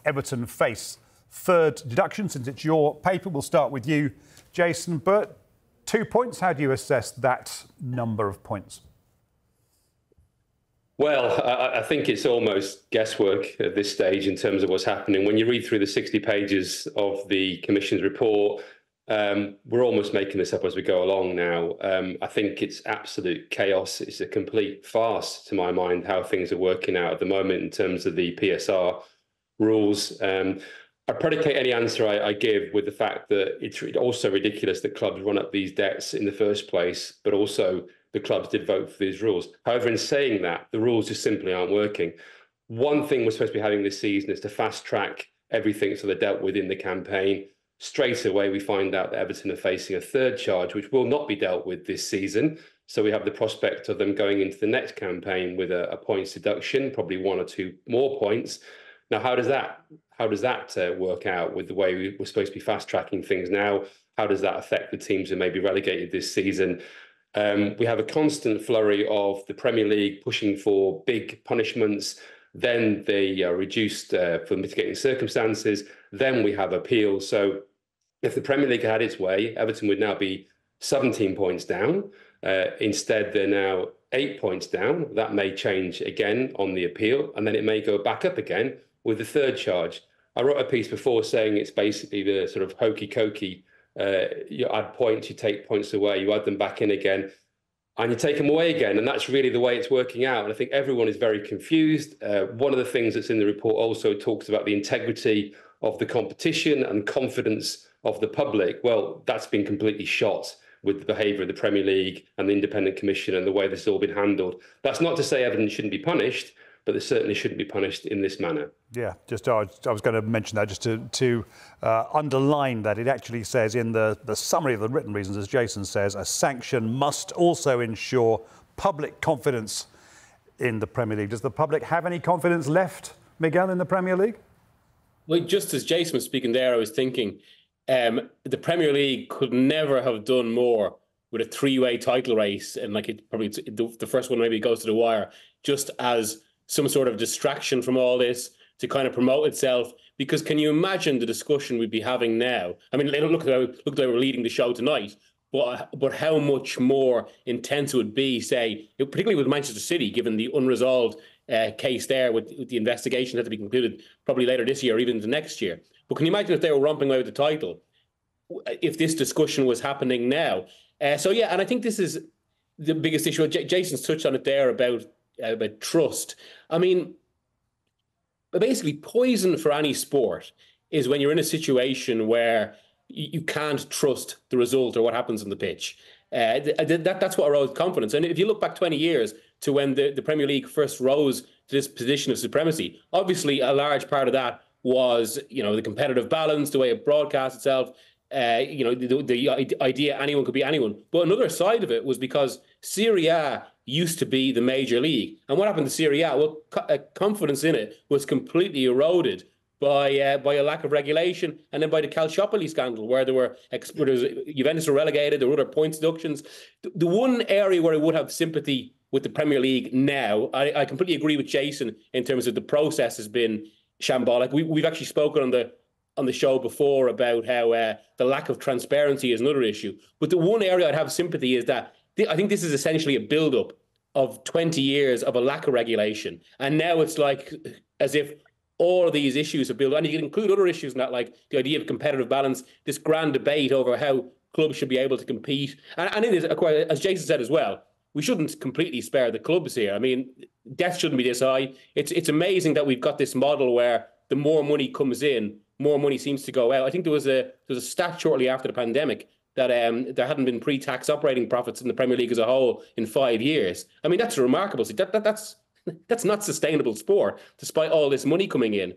Everton face. Third deduction, since it's your paper. We'll start with you, Jason. Burt, 2 points. How do you assess that number of points? Well, I think it's almost guesswork at this stage in terms of what's happening. When you read through the 60 pages of the Commission's report, we're almost making this up as we go along now. I think it's absolute chaos. It's a complete farce, to my mind, how things are working out at the moment in terms of the PSR rules. I predicate any answer I give with the fact that it's also ridiculous that clubs run up these debts in the first place, but also the clubs did vote for these rules. However, in saying that, the rules just simply aren't working. One thing we're supposed to be having this season is to fast track everything so they're dealt with in the campaign. Straight away, we find out that Everton are facing a third charge, which will not be dealt with this season. So we have the prospect of them going into the next campaign with a points deduction, probably 1 or 2 more points. Now, how does that work out with the way we're supposed to be fast tracking things now? How does that affect the teams who may be relegated this season? We have a constant flurry of the Premier League pushing for big punishments. Then they are reduced for mitigating circumstances. Then we have appeals. So if the Premier League had its way, Everton would now be 17 points down. Instead, they're now 8 points down. That may change again on the appeal, and then it may go back up again with the third charge. I wrote a piece before saying it's basically the sort of hokey-cokey. You add points, you take points away, you add them back in again, and you take them away again. And that's really the way it's working out. And I think everyone is very confused. One of the things that's in the report also talks about the integrity of the competition and confidence of the public. Well, that's been completely shot with the behaviour of the Premier League and the Independent Commission and the way this has all been handled. That's not to say Everton shouldn't be punished, but they certainly shouldn't be punished in this manner. Yeah, I was going to mention that just to underline that. It actually says in the summary of the written reasons, as Jason says, a sanction must also ensure public confidence in the Premier League. Does the public have any confidence left, Miguel, in the Premier League? Well, just as Jason was speaking there, I was thinking the Premier League could never have done more with a 3-way title race, and the first one maybe goes to the wire, just as some sort of distraction from all this to kind of promote itself. Because can you imagine the discussion we'd be having now? I mean, look at how we're leading the show tonight, but how much more intense it would be, say, particularly with Manchester City, given the unresolved case there with the investigation that to be concluded probably later this year or even into next year. But can you imagine if they were romping away with the title, if this discussion was happening now? So, yeah, and I think this is the biggest issue. Jason's touched on it there about trust. I mean, basically, poison for any sport is when you're in a situation where you can't trust the result or what happens on the pitch. That's what erodes confidence. And if you look back 20 years to when the Premier League first rose to this position of supremacy, obviously a large part of that was, the competitive balance, the way it broadcast itself, the idea anyone could be anyone. But another side of it was because Serie A used to be the major league. And what happened to Serie A? Well, confidence in it was completely eroded by a lack of regulation, and then by the Calciopoli scandal, where Juventus were relegated, there were other points deductions. The one area where I would have sympathy with the Premier League now, I completely agree with Jason in terms of the process has been shambolic. We've actually spoken on the show before about how the lack of transparency is another issue. But the one area I'd have sympathy is that I think this is essentially a build-up of 20 years of a lack of regulation. And now it's like as if all of these issues are built, and you can include other issues in that, like the idea of competitive balance, this grand debate over how clubs should be able to compete. And it is, as Jason said as well, we shouldn't completely spare the clubs here. I mean, death shouldn't be this high. It's amazing that we've got this model where the more money comes in, more money seems to go out. I think there was a stat shortly after the pandemic that there hadn't been pre-tax operating profits in the Premier League as a whole in 5 years. I mean, that's remarkable. That's not sustainable sport, despite all this money coming in.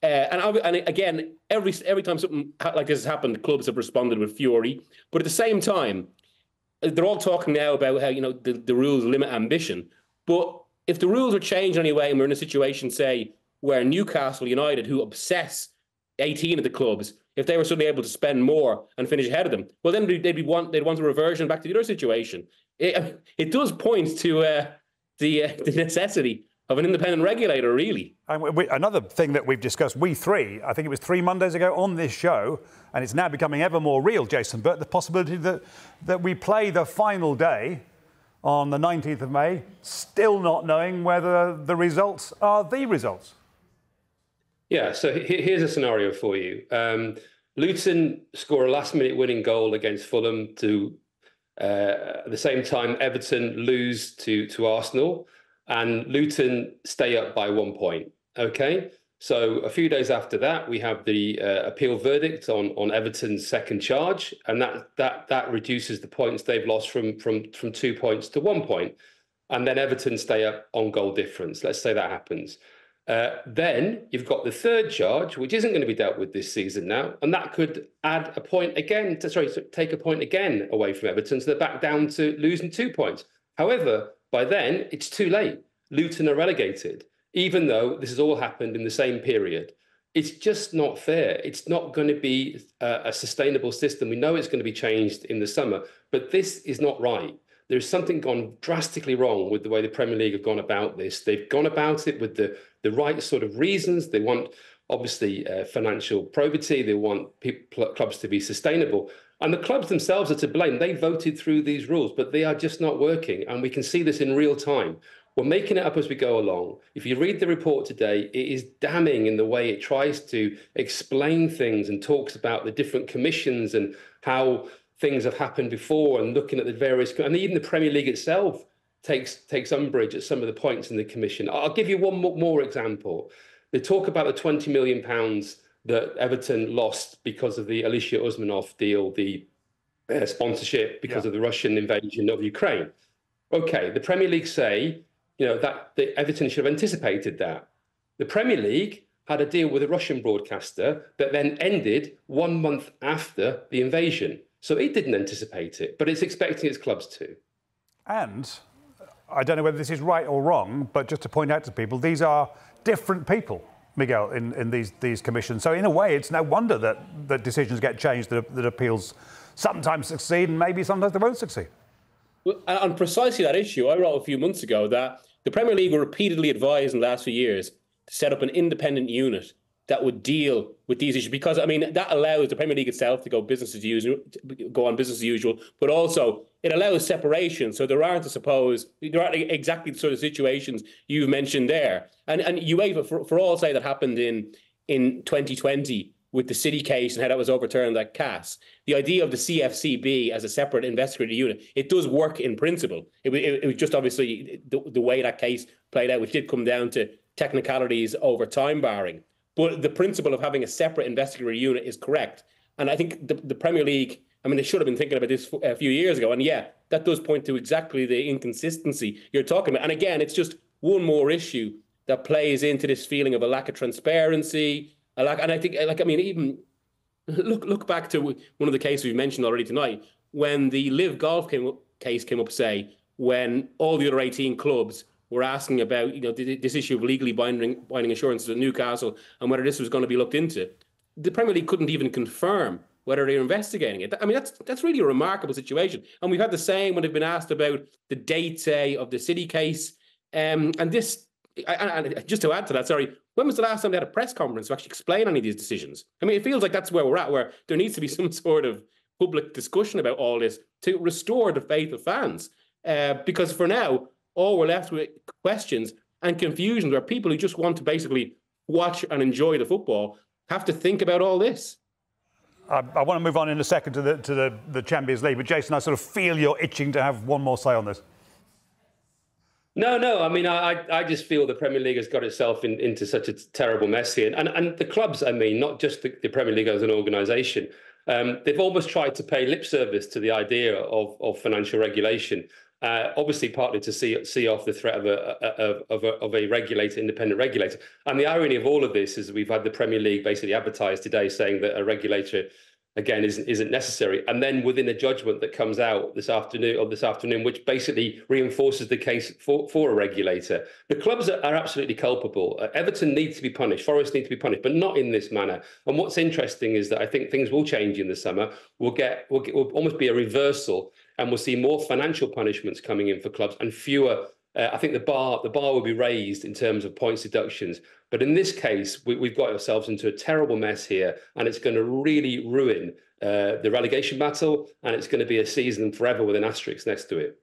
And again, every time something like this has happened, clubs have responded with fury. But at the same time, they're all talking now about how the rules limit ambition. But if the rules are changed anyway, and we're in a situation, say, where Newcastle United, who obsess 18 of the clubs, if they were suddenly able to spend more and finish ahead of them, well, then they'd want a reversion back to the other situation. It does point to the necessity of an independent regulator, really. And another thing that we've discussed, we three, I think it was 3 Mondays ago on this show, and it's now becoming ever more real, Jason Burt, the possibility that we play the final day on the 19th of May, still not knowing whether the results are the results. Yeah, so here's a scenario for you. Luton score a last-minute winning goal against Fulham to, at the same time, Everton lose to Arsenal, and Luton stay up by 1 point. Okay, so a few days after that, we have the appeal verdict on Everton's second charge, and that reduces the points they've lost from 2 points to 1 point, and then Everton stay up on goal difference. Let's say that happens. Then you've got the third charge, which isn't going to be dealt with this season now, and that could add a point again. Take a point again away from Everton, so they're back down to losing 2 points. However, by then, it's too late. Luton are relegated, even though this has all happened in the same period. It's just not fair. It's not going to be a sustainable system. We know it's going to be changed in the summer, but this is not right. There's something gone drastically wrong with the way the Premier League have gone about this. They've gone about it with the right sort of reasons. They want, obviously, financial probity. They want clubs to be sustainable. And the clubs themselves are to blame. They voted through these rules, but they are just not working. And we can see this in real time. We're making it up as we go along. If you read the report today, it is damning in the way it tries to explain things and talks about the different commissions and how things have happened before, and looking at the various, and even the Premier League itself takes umbrage at some of the points in the commission. I'll give you one more example. They talk about the £20 million that Everton lost because of the Alisher Usmanov deal, the sponsorship because of the Russian invasion of Ukraine. Okay, the Premier League say, that Everton should have anticipated that. The Premier League had a deal with a Russian broadcaster that then ended 1 month after the invasion. So it didn't anticipate it, but it's expecting its clubs to. And I don't know whether this is right or wrong, but just to point out to people, these are different people, Miguel, in these commissions. So in a way, it's no wonder that decisions get changed, that appeals sometimes succeed and maybe sometimes they won't succeed. Well, on precisely that issue, I wrote a few months ago that the Premier League were repeatedly advised in the last few years to set up an independent unit that would deal with these issues, because that allows the Premier League itself to go on business as usual, but also it allows separation, so there aren't exactly the sort of situations you've mentioned there. And UEFA, for all say that happened in 2020 with the City case and how that was overturned at CAS, the idea of the CFCB as a separate investigative unit, it does work in principle. It was just obviously the way that case played out, which did come down to technicalities over time barring. But the principle of having a separate investigatory unit is correct. And I think the Premier League, they should have been thinking about this a few years ago. And yeah, that does point to exactly the inconsistency you're talking about. And again, it's just one more issue that plays into this feeling of a lack of transparency. And I think, even look back to one of the cases we mentioned already tonight, when the Live Golf case came up, say, when all the other 18 clubs were asking about, this issue of legally binding assurances at Newcastle and whether this was going to be looked into. The Premier League couldn't even confirm whether they're investigating it. That's really a remarkable situation. And we've had the same when they've been asked about the date, say, of the City case. And just to add to that, when was the last time they had a press conference to actually explain any of these decisions? It feels like that's where we're at, where there needs to be some sort of public discussion about all this to restore the faith of fans. Because for now, all we're left with questions and confusions where people who just want to basically watch and enjoy the football have to think about all this. I want to move on in a second to the Champions League, but Jason, I sort of feel you're itching to have one more say on this. No. I just feel the Premier League has got itself into such a terrible mess here. And the clubs, not just the Premier League as an organisation, they've almost tried to pay lip service to the idea of financial regulation. Obviously, partly to see off the threat of a regulator, independent regulator. And the irony of all of this is we've had the Premier League basically advertise today saying that a regulator, again, isn't necessary. And then within a judgment that comes out this afternoon, which basically reinforces the case for a regulator. The clubs are absolutely culpable. Everton needs to be punished. Forest needs to be punished, but not in this manner. And what's interesting is that I think things will change in the summer. We'll almost be a reversal, and we'll see more financial punishments coming in for clubs and fewer I think the bar will be raised in terms of points deductions. But in this case, we've got ourselves into a terrible mess here, and it's going to really ruin the relegation battle, and it's going to be a season forever with an asterisk next to it.